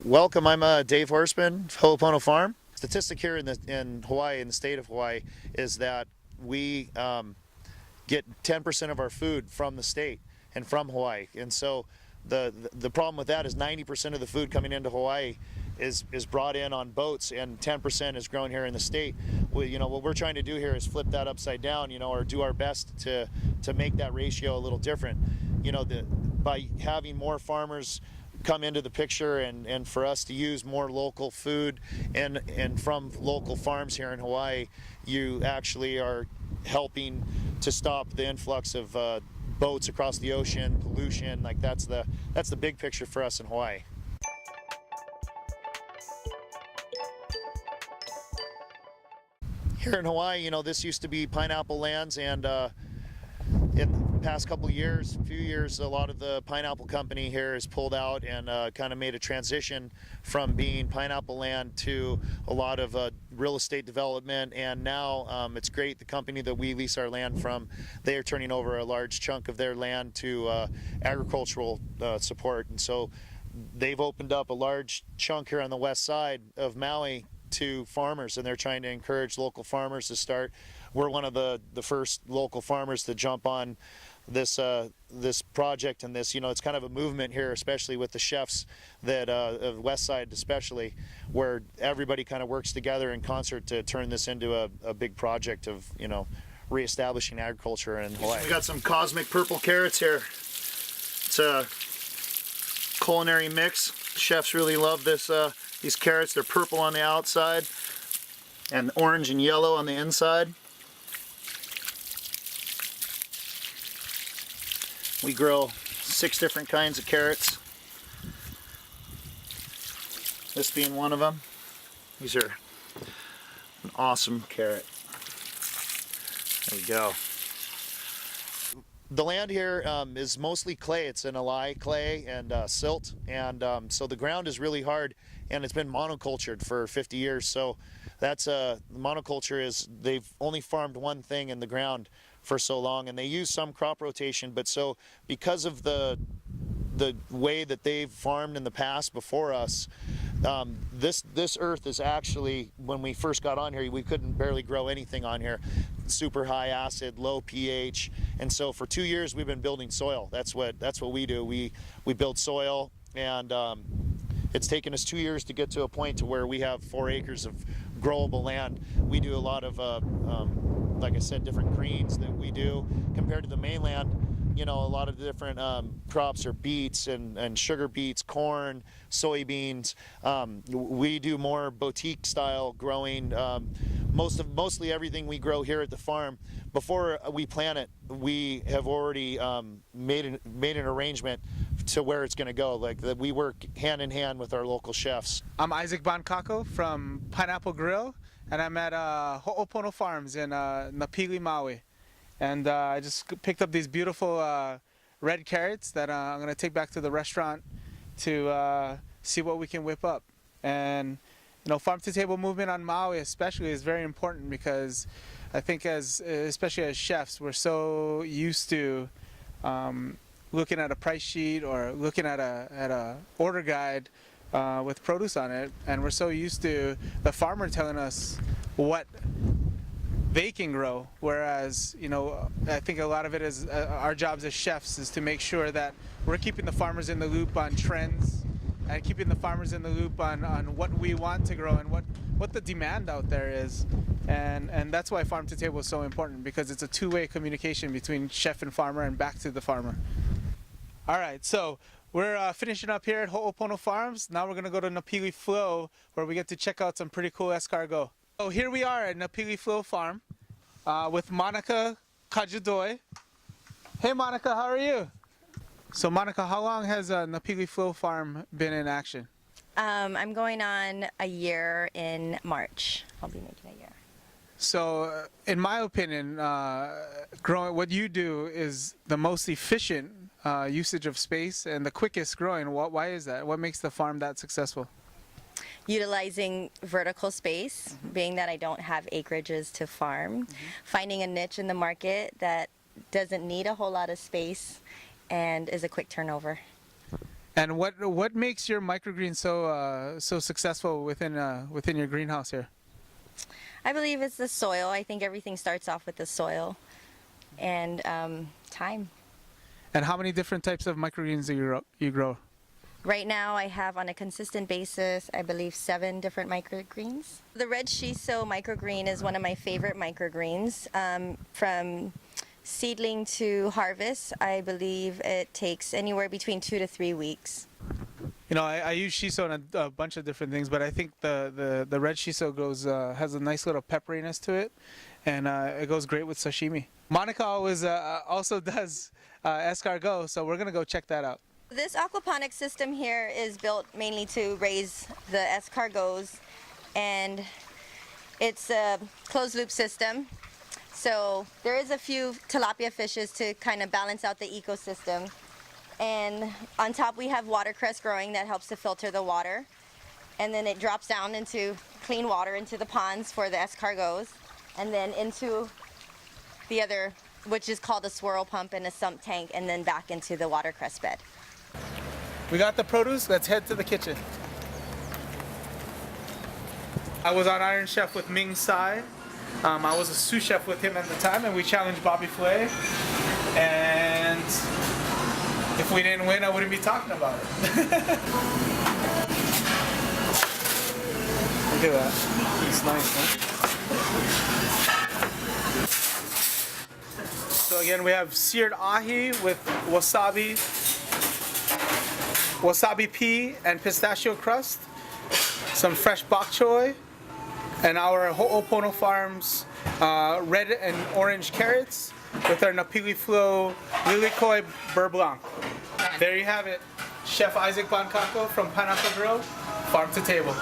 Welcome, I'm Dave Horseman, Ho'opono Farm. Statistic here in Hawaii, in the state of Hawaii, is that we get 10% of our food from the state and from Hawaii. And so the problem with that is 90% of the food coming into Hawaii is brought in on boats, and 10% is grown here in the state. What we're trying to do here is flip that upside down, or do our best to make that ratio a little different. By having more farmers come into the picture, and for us to use more local food and from local farms here in Hawaii, you actually are helping to stop the influx of boats across the ocean, pollution. Like that's the big picture for us in Hawaii. Here in Hawaii, this used to be pineapple lands, and in the past few years, a lot of the pineapple company here has pulled out and kind of made a transition from being pineapple land to a lot of real estate development. And now it's great. The company that we lease our land from, they are turning over a large chunk of their land to agricultural support. And so they've opened up a large chunk here on the west side of Maui to farmers, and they're trying to encourage local farmers to start. We're one of the first local farmers to jump on this project, and this, it's kind of a movement here, especially with the chefs that of West Side, especially, where everybody kind of works together in concert to turn this into a big project of reestablishing agriculture in Hawaii. We got some cosmic purple carrots here. It's a culinary mix. Chefs really love this. These carrots, they're purple on the outside and orange and yellow on the inside. We grow 6 different kinds of carrots, this being one of them. These are an awesome carrot. There we go. The land here is mostly clay. It's an alai clay and silt, and so the ground is really hard, and it's been monocultured for 50 years. So that's monoculture is they've only farmed one thing in the ground for so long, and they use some crop rotation, but so because of the way that they've farmed in the past before us, this earth is actually, when we first got on here, we couldn't barely grow anything on here. Super high acid, low pH, and so for 2 years we've been building soil. That's what we do. We build soil, and it's taken us 2 years to get to a point to where we have 4 acres of growable land. We do a lot of like I said, different greens that we do compared to the mainland. A lot of the different crops are beets and sugar beets, corn, soybeans. We do more boutique style growing. Mostly everything we grow here at the farm, before we plant it, we have already made an arrangement to where it's going to go. Like that, we work hand in hand with our local chefs. I'm Isaac Bonkako from Pineapple Grill, and I'm at Ho'opono Farms in Napili, Maui. And I just picked up these beautiful red carrots that I'm going to take back to the restaurant to see what we can whip up. And farm to table movement on Maui especially is very important, because I think especially as chefs, we're so used to looking at a price sheet or looking at a order guide with produce on it, and we're so used to the farmer telling us what they can grow, whereas I think a lot of it is our jobs as chefs is to make sure that we're keeping the farmers in the loop on trends and keeping the farmers in the loop on what we want to grow and what the demand out there is, and that's why farm to table is so important, because it's a two-way communication between chef and farmer and back to the farmer. All right, so we're finishing up here at Ho'opono Farms. Now we're gonna go to Napili Flow, where we get to check out some pretty cool escargot. So here we are at Napili Flow Farm with Monica Kajudoi. Hey Monica, how are you? So Monica, how long has Napili Flow Farm been in action? I'm going on a year in March. I'll be making a year. So in my opinion, growing what you do is the most efficient usage of space and the quickest growing. Why is that? What makes the farm that successful? Utilizing vertical space, being that I don't have acreages to farm, finding a niche in the market that doesn't need a whole lot of space and is a quick turnover. And what makes your microgreens so successful within your greenhouse here? I believe it's the soil. I think everything starts off with the soil and time. And how many different types of microgreens do you grow? Right now I have on a consistent basis, I believe 7 different microgreens. The red shiso microgreen is one of my favorite microgreens. From seedling to harvest, I believe it takes anywhere between 2 to 3 weeks. You know, I use shiso in a bunch of different things, but I think the red shiso has a nice little pepperiness to it, and it goes great with sashimi. Monica always also does escargot, so we're gonna go check that out. This aquaponics system here is built mainly to raise the escargots, and it's a closed loop system. So there is a few tilapia fishes to kind of balance out the ecosystem. And on top we have watercress growing that helps to filter the water. And then it drops down into clean water into the ponds for the escargots, and then into the other, which is called a swirl pump, and a sump tank, and then back into the watercress bed. We got the produce, let's head to the kitchen. I was on Iron Chef with Ming Tsai. I was a sous chef with him at the time, and we challenged Bobby Flay. And if we didn't win, I wouldn't be talking about it. Look at that. It's nice, huh? So again, we have seared ahi with wasabi pea and pistachio crust, some fresh bok choy, and our Ho'opono Farms red and orange carrots with our Napili Flow Lilikoi Beurre Blanc. There you have it. Chef Isaac Bancacco from Pineapple Grill, farm to table.